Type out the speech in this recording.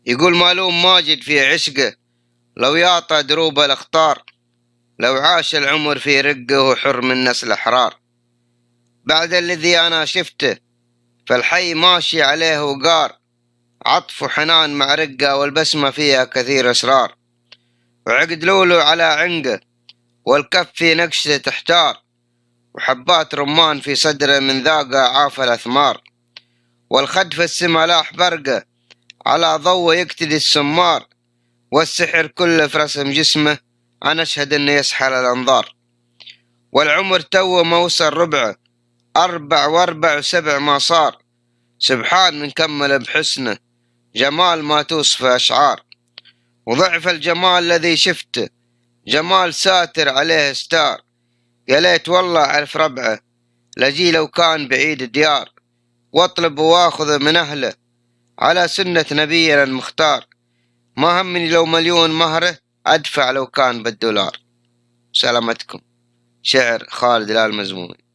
يقول مالوم ماجد في عشقه، لو يعطى دروب الاخطار، لو عاش العمر في رقه وحر من نسل احرار. بعد الذي انا شفته فالحي ماشي عليه وقار، عطف وحنان مع رقه والبسمة فيها كثير اسرار. وعقد لولو على عنقه والكف في نقشته تحتار، وحبات رمان في صدره من ذاقه عاف الأثمار. والخد في السما لاح برقه على ضوء يقتدي السمار، والسحر كله في رسم جسمه أنا أشهد إنه يسحر الأنظار. والعمر تو ما وصل ربعه، 4 و4 و7 ما صار، سبحان من كمل بحسنه جمال ما توصفه أشعار. وضعف الجمال الذي شفته جمال ساتر عليه ستار، يا ليت والله أعرف ربعه لجي لو كان بعيد الديار، واطلب واخذ من أهله على سنة نبينا المختار. ما همني لو مليون مهره أدفع لو كان بالدولار. سلامتكم. شعر خالد الآل مزمومي.